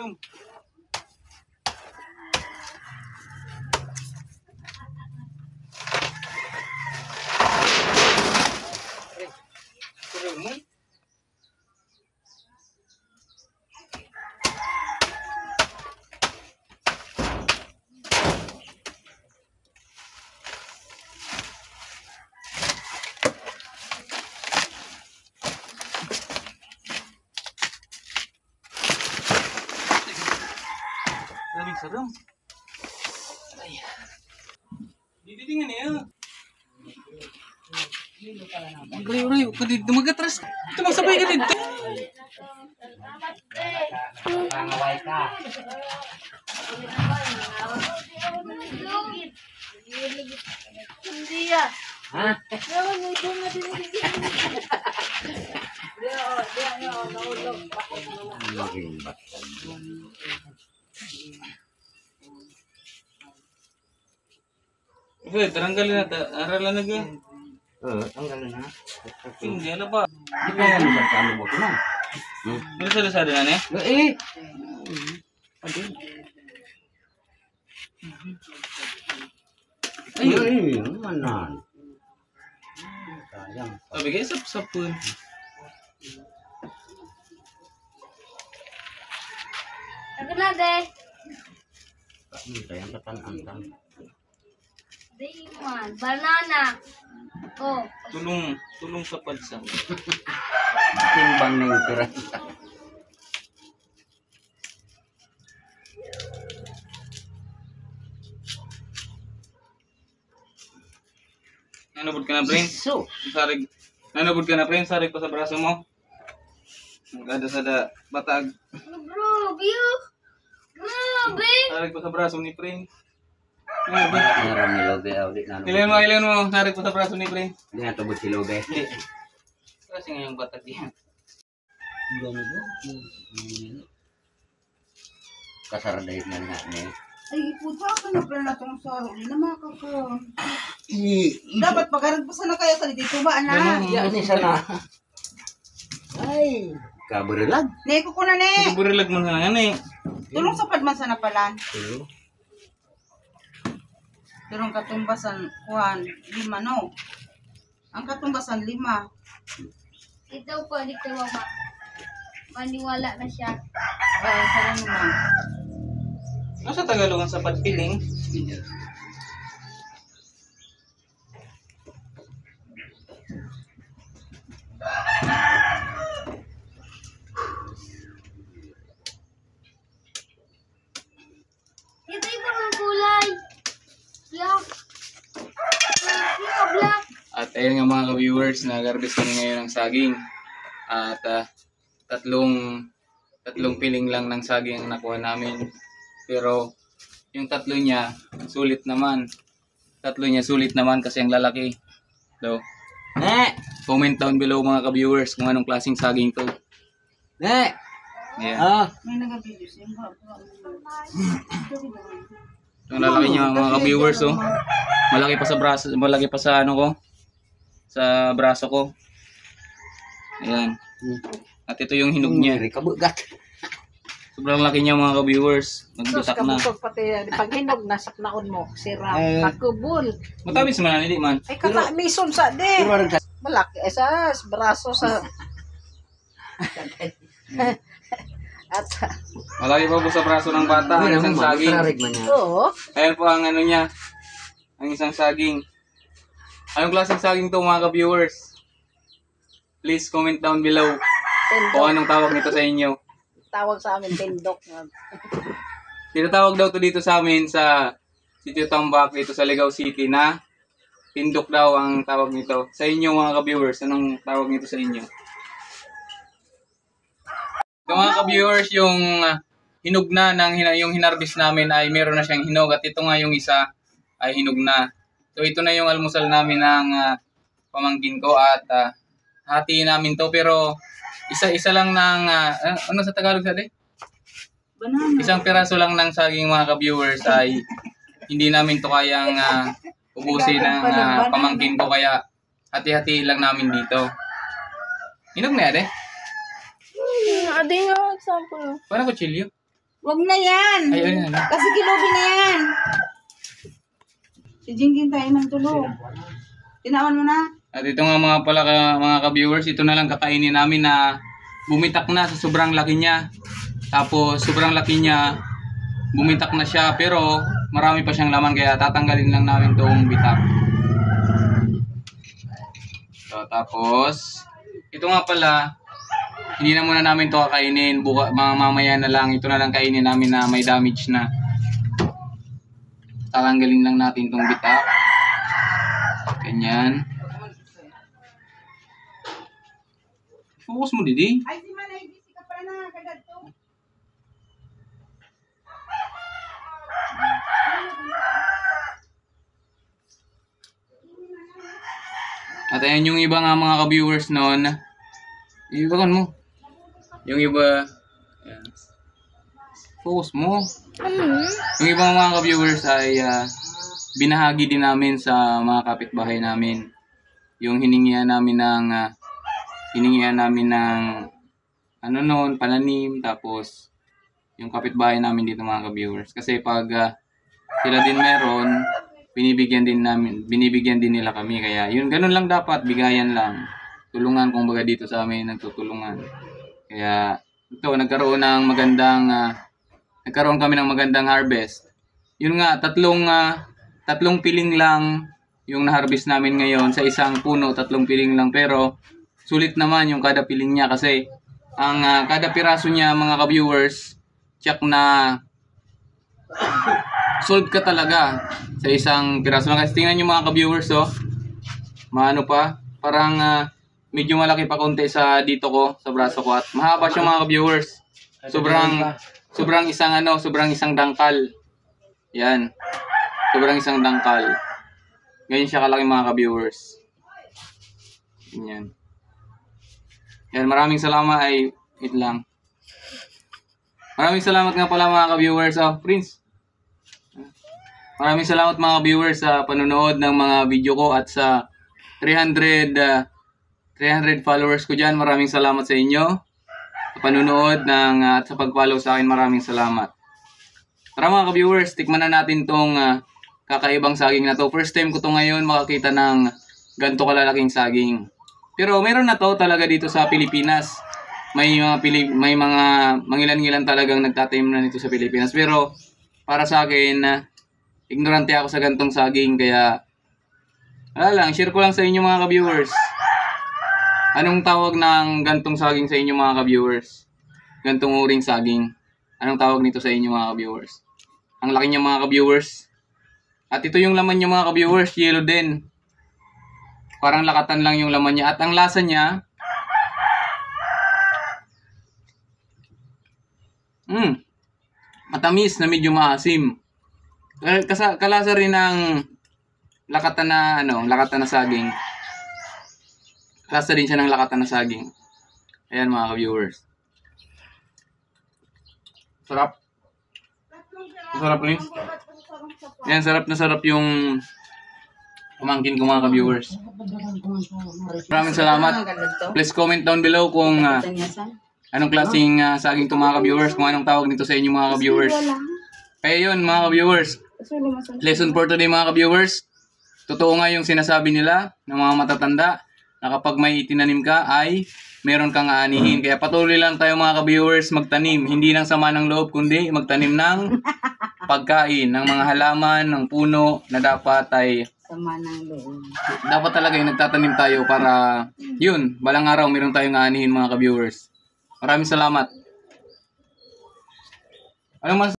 Sarum. Sarum. Daming sarong. Ay. Diditingan niya. Uri, kadid dumagatras. Ito magsabay ka dito. Pangaway ka. Hindi ya. Ha? Naman mo ito na din. Maging batan. Okay, tanggalin na. Aralan na gaya. Tanggalin na. Hindi, ano ba? Di ba yan sa kano mo ito na? Ano sa na niya? Ay, manan. Sayang. Sabi kayo, sap-sapun. Agad na, de. Sayang katan-antang. De, man. Banana. Oh. Tulong sa padsa. Timbang na yung tira. Nanabod ka na, Prin? So, Sarig. Nanabod ka na, Prin? Sarig pa sa braso mo? Magada sa batag. Grabe, oh. Grabe. Sarig pa sa braso ni Prin. meron ni Lobe. Ilan mo. Sarig pa sa braso ni Prin. Hindi nga tubod si Lobe. Kasi nga yung batag yan. Kasaradahin na nga niya. Ay, puta ka na pala na itong saro. Hindi na makakon. Dapat pag-arag pa sana kaya sa dito ba, na? Yan ni sana. Ay, kaburilag. Neko ko na, ne. Burilag mo na yan eh. Tulong sa padman sana pala. Pero, Tulong katumbasan, kuhan, 5, no? Ang katumbasan, 5. Ito po, dito mama. Maniwala na siya. Ay, sarang naman. Nasa Tagalogan sa padpiling. Ito yung mga kulay. Black. Black. At ayun nga mga ka-viewers, nag-harvest kami ngayon ng saging. At tatlong piling lang ng saging ang nakuha namin. Pero yung tatlo niya, sulit naman. Kasi ang lalaki. So, comment down below mga ka-viewers kung anong klaseng saging to. Yeah. May nag-video siya. Yung lalaki niya mga ka-viewers, oh. Malaki pa sa braso, malaki pa sa ano ko. Sa braso ko. Ayan. At ito yung hinog niya. kabugat. Sobrang laki niya mga ka-viewers. Sus, Nagbitak na. kabutog pati. Pag hinog, nasaknaon mo. Sira. Pagkubol. Matamis man, hindi man. Ay, kata, mison sa di. Pero, Malaki. Eh, sa braso sa... At, Malaki pa po sa braso ng bata ang isang saging. oo. Ayan po ang ano niya. Ang isang saging. Anong klaseng saging to mga ka-viewers? Please comment down below kung Tindok. anong tawag nito sa inyo. Tawag sa amin, tindok. Tinatawag daw to dito sa amin sa Sitio Tambak dito sa Ligao City na tindok daw ang tawag nito. Sa inyo mga ka-viewers, anong tawag nito sa inyo? So mga ka-viewers, yung hinog na yung hinarbis namin ay meron na siyang hinog at ito nga yung isa ay hinog na. So ito na yung almusal namin ng pamangkin ko at hatiin namin to pero isa-isa lang ng ano sa Tagalog sabi? Banana. Isang piraso lang ng saging mga ka-viewers ay hindi namin to kayang ubusin ng pamangkin ko kaya hati-hati lang namin dito. Hinog na yan eh. Adi nga, example. Parang kutsilyo. Wag na yan. Ay, ayun na. Kasi kilobi na yan. Si Jingjing tayo ng tulog. Tinawan mo na. At ito nga mga pala mga ka-viewers, ito na lang kakainin namin na bumitak na sa sobrang laki niya. Tapos sobrang laki niya, bumitak na siya pero marami pa siyang laman kaya tatanggalin lang namin tong bitak. So, tapos ito nga pala, hindi na muna namin to kakainin, mamaya na lang, ito na lang kainin namin na may damage na. Tatanggalin lang natin tong bitak. Ganyan. Focus mo, Didi. Ay, si Manay, busy ka pala na. Kagad to. At ayan yung iba nga mga ka-viewers noon. Ibakan mo. Yung iba, ayan. Focus mo. Yung ibang mga ka-viewers ay binahagi din namin sa mga kapitbahay namin. Yung hiningihan namin ng ano noon, pananim, tapos yung kapitbahay namin dito mga ka-viewers. Kasi pag sila din meron, binibigyan din nila kami. Kaya yun, ganun lang dapat, bigayan lang. Tulungan kumbaga dito sa amin, nagtutulungan. Kaya ito, nagkaroon kami ng magandang harvest. Yun nga, tatlong piling lang yung na-harvest namin ngayon sa isang puno, 3 piling lang. Pero sulit naman yung kada piling niya kasi ang kada piraso niya mga ka-viewers, check na sold ka talaga sa isang piraso. Kasi tingnan nyo mga ka-viewers, oh. Maano pa, parang medyo malaki pa konti sa dito ko, sa braso ko. At mahaba siya mga ka-viewers. Sobrang isang dangkal. Yan. Sobrang isang dangkal. Ganyan siya kalaki mga ka-viewers. Ganyan. Yan, maraming salamat wait lang. Maraming salamat nga pala mga ka-viewers. Prince. Maraming salamat mga ka-viewers sa panonood ng mga video ko at sa 300 followers ko dyan. Maraming salamat sa inyo. Sa panonood at sa pag-follow sa akin, maraming salamat. Tara mga ka-viewers, tikman na natin tong kakaibang saging na to. First time ko to ngayon makakita ng ganito kalalaking saging. Pero meron na to talaga dito sa Pilipinas. May mga mangilan-ngilan talagang nagtatanim na nito sa Pilipinas. Pero para sa akin, ignorante ako sa gantong saging. Kaya, share ko lang sa inyo mga ka-viewers. Anong tawag ng gantong saging sa inyo mga ka-viewers? Gantong uring saging. Anong tawag nito sa inyo mga ka-viewers? Ang laki niya mga ka-viewers. At ito yung laman niya mga ka-viewers, yellow din. Parang lakatan lang yung laman niya. At ang lasa niya, matamis na medyo maasim. Kalasa rin ng lakatan na saging. Kalasa din siya ng lakatan na saging. Ayan mga ka-viewers. Sarap. Sarap rin. Ayan, sarap na sarap yung pamangkin ko mga ka-viewers. Maraming salamat. Please comment down below kung anong klaseng saging ito mga ka-viewers, kung anong tawag nito sa inyo mga ka-viewers. Kaya yun mga ka-viewers, lesson for today mga ka-viewers, totoo nga yung sinasabi nila ng mga matatanda na kapag may itinanim ka ay meron kang aanihin. Kaya patuloy lang tayo mga ka-viewers magtanim, hindi ng sama ng loob kundi magtanim ng pagkain, ng mga halaman, ng puno na dapat ay Sama ng loob. dapat talaga yung nagtatanim tayo para yun, balang araw meron tayong aanihin mga ka-viewers. Maraming salamat. Anong